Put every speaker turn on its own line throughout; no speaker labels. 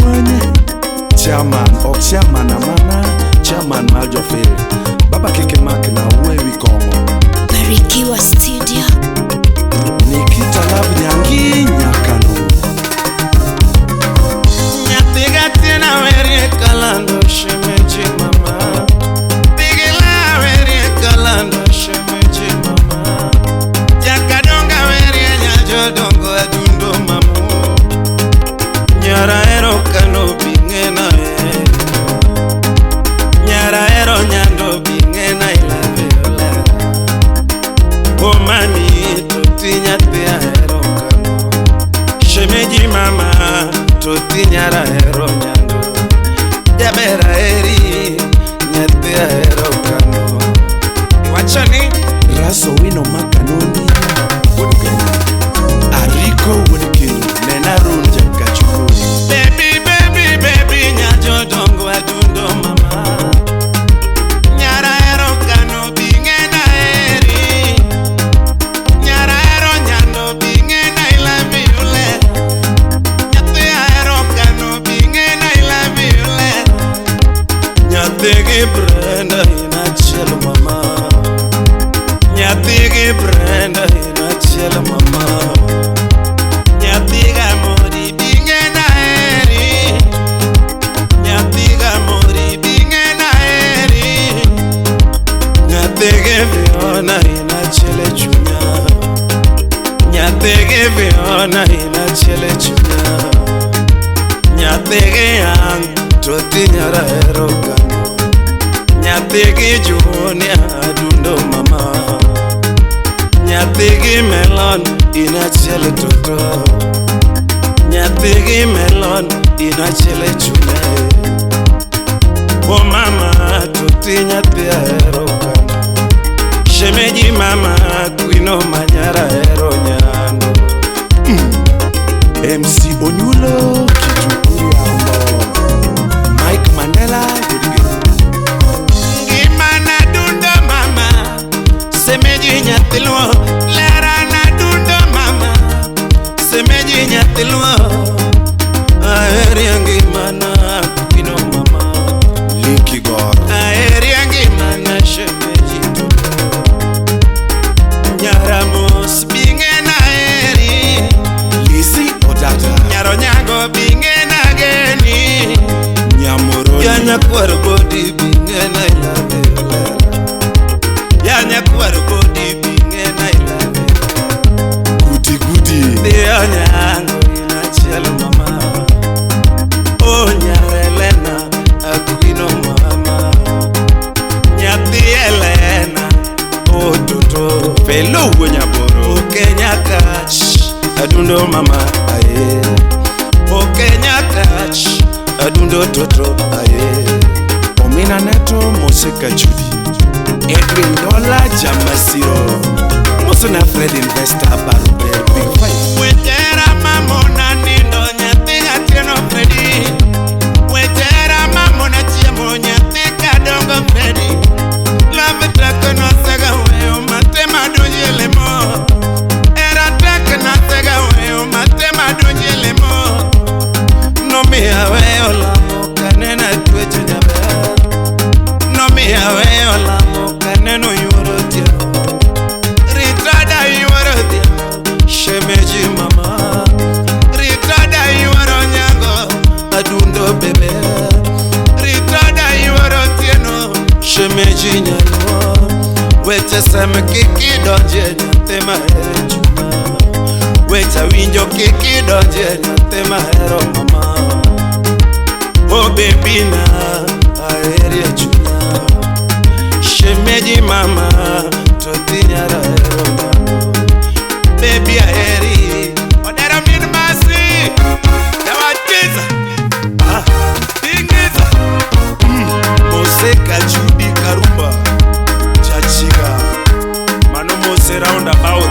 Muonye Chairman of Chairman Amana Chairman Maljofil Baba Keke Mak na Wewi Kongo
Barikiwa Studio
Nikita Love Nyangi Nyakano
Nyatiga tina weri kalando shemeji mama Tigila weri kalando shemeji mama Jakadonga weri nyajodongo adundo mamu Nyara ero kano bingena Nyara ero nyando bingena ilaviola O mami tuti nyatia ero kano Shemeji mama tuti nyara ero nyando Jabera eri nyatia ero kano Wachani
Raso wino makanoni Wodukeni Ariko wodukeni Nena runja kachukuri
Baby, baby, baby, nyajo dongo adundo mama Nyara ero kano bingena eri Nyara ero nyando bingena ilaviule Nyate ero kano bingena ilaviule Nyate Brenda inachel mama Nyate Brenda inachel mama Nyate mori bingena eri Nyate mori bingena eri Nyate viona inachele chunya Nyate viona inachele chunya Nyate yang toti nyara ero kano Nyate junia adundo mama Nyate melon inachele toto Nyate melon inachele chunya O mama toti nyate ero kano Shemeji mama kuino manyara ero nyando
MC Onyulo Kijukuri Ambo Mike Mandela Wodukeni
Ngimana dundo mama Semeji nyatilwo Lera na dundo mama Semeji nyatilwo Aeri ngimana kuino mama
Liki Gor
Aeri ngimana shemeji tuto Nyara mos bingena eri
Lisi Odata
Nyaro nyango bingena geni
Nyamoro
Yanya kwaro body bingena ilavela Yanya kwaro body bingena ilavela
Gudi Gudi
Dio nyango inachelo mama O nyara Elena akuino mama Nyati Elena O toto
Velo Wenyaboro
O Kenya catch Adundo mama aye O Kenya catch Adundo toto aye
Omina Neto Moseka Judy Edwin Dola Jamasiro Mosona Fred Investor Barber Big Five
Wetera mamona nindo nyati atieno Freddy Wetera mamona chiemo nyati kadongo Freddy Love trako no sega weo matema donjele mo Era trako no sega weo matema donjele mo No mi aweo la moka nena tuecho nyabe No mi aweo la moka neno yuro tia Ritrada yuro tia Shemeji mama Ritrada yuro nyango Adundo bebe Ritrada yuro tieno Shemeji nyalo Wete seme kiki donje nyatema ere chuma Wete winjo kiki donje nyatema ero mama Oh baby na aere chuma Shemeji mama toti nyara ero mama Baby aeri Odera min masi Dawatiza Ingiza Moseka Judy Karumba Chachiga Mano mose roundabout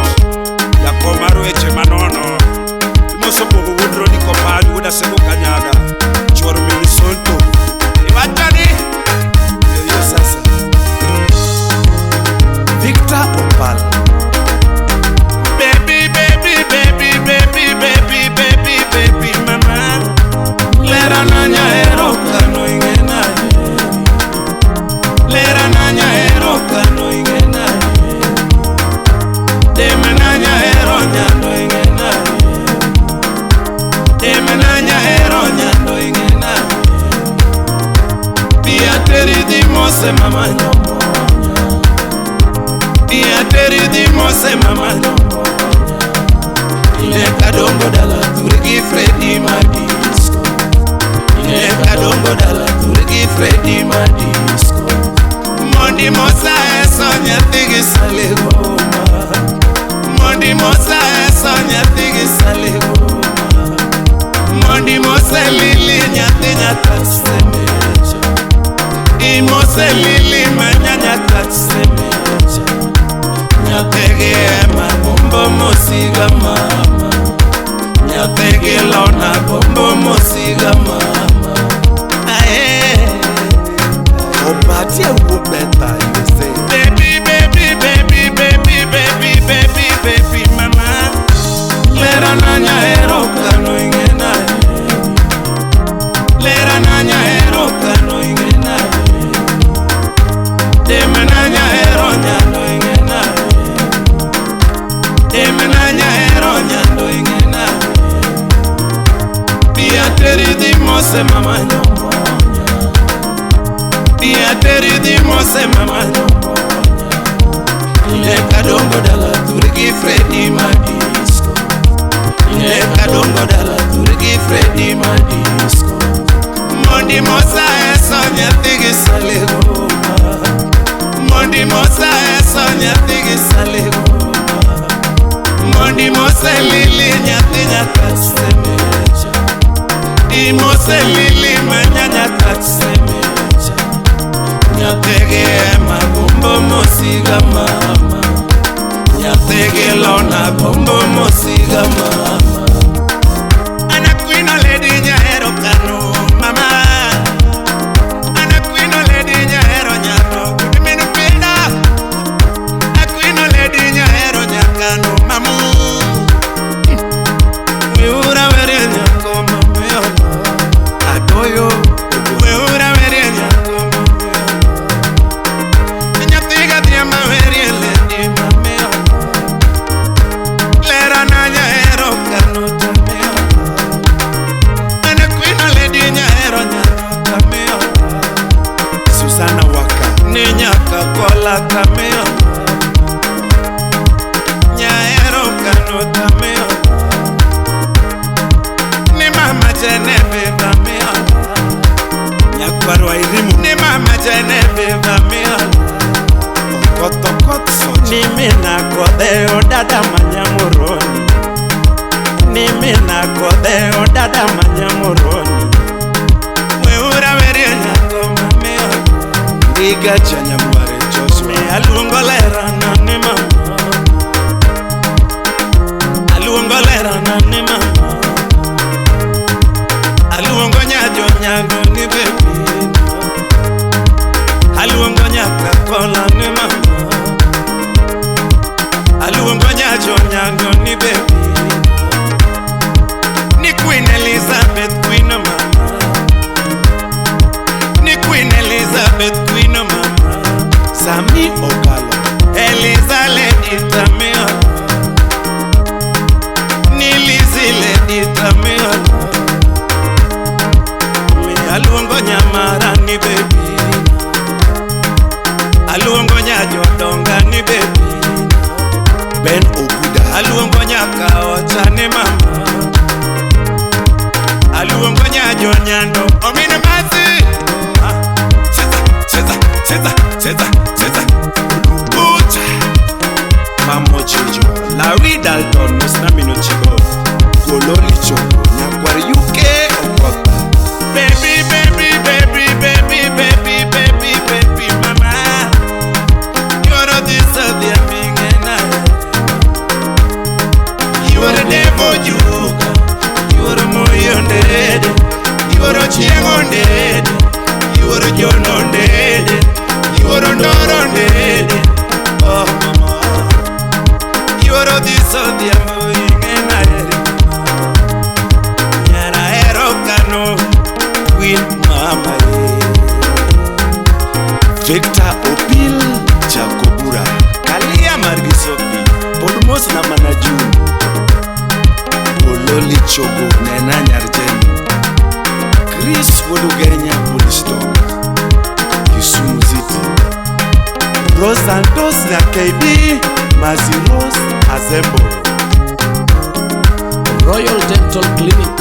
Yakomaru eche manono Imoso pogo wudro niko pali Wuda sebo kanyaga Choro milisonto Iwatani Yoyo sasa
Victor Opal
Baby, baby, baby, baby, baby, baby, baby, mama Lera Demenanya ero nyando ingena Dia teri di mose mama nyomonya Dia teri di mose mama nyomonya Ile kadongo dala turigi Freddy Madisco Ile kadongo dala turigi Freddy Madisco Mondi mosa esonya tigi salegoma Mondi mosa esonya tigi salegoma Mondi mose lili nyati nyatasemeja I mose lili manya nyatasemeja Nyatege ema bombo mosiga mama Nyatege lona bombo mosiga mama Ae Obati ya ubeta you say Baby, baby, baby, baby, baby, baby, baby, mama Lera nanya ero kano ingena Lera nanya ero kano ingena Deme nanya ero nyando ingena Deme nanya ero nyando ingena Dia teri di mose mama nyomonya Dia teri di mose mama nyomonya Ile kadongo dala turigi Freddy Madisco Ile kadongo dala turigi Freddy Madisco Mondi mosa esonya tigi salegoma Mondi mosa esonya tigi salegoma Mondi mosa lili nyati nyatasemeja I mose lili manya nyatasemeja Nyatege ema bombo mosiga mama Nyatege lona bombo mosiga mama Ana queen lady nyahero kano mama Ana queen lady nyahero nyato Kudimenu pinda A queen lady nyahero nyakano mamu Miura were nyako mameo Adoyo Miura were nyako mameo Nyatiga diama were lady mameo Lera nanya hero kano tameo Ana queen lady nyahero nyako tameo
Susana Waka
Ni nyaka kola tameo Nyahero kano tameo Ni mama Jenebe tameo
Nyakbarwa irimu
Ni mama Jenebe tameo
Kotokot soji
Ni mina kodeo dada manyamuroni Ni mina kodeo dada manyamuroni Mweura werie nyako mameo
Ndiga chanya mware Joshua
Me alungo lera nani mama Alungo lera nani mama Alungo nyajo nyago ni baby Alungo nyaka kola ni mama Alungo nyajo nyago ni baby Ni Queen Elizabeth Queen mama Ni Queen Elizabeth Queen mama
Sami Ogalo
Eliza Lady Tameo Ni Lizzy Lady Tameo Me alungo nyamara ni baby Alungo nyajo donga ni baby
Ben Oguda
Alungo nyaka ocha ni mama Alungo nyajo nyando omine masi
Cheza, cheza, cheza, cheza, cheza Ucha Mamo Chijo Larry Dalton Musnamino Chigo Gololi Choko Nyakwari UK Okota
Baby, baby, baby, baby, baby, baby, baby, mama You're a disaster, you are a devil, you are a moyon dead, you are a chiang on dead, you are a John on dead, you are a Dor on dead. Oh, mama, you are a disaster, Yara hero cano, Queen mama.
Victor Opil Chakobura Kalia Margisopi Podmos na Manaju Gololi Chogo Nenanya Ford Ugenya Police Stop, Kisumu City. Rose Santos na KB Maziros Azembo.
Royal Dental Clinic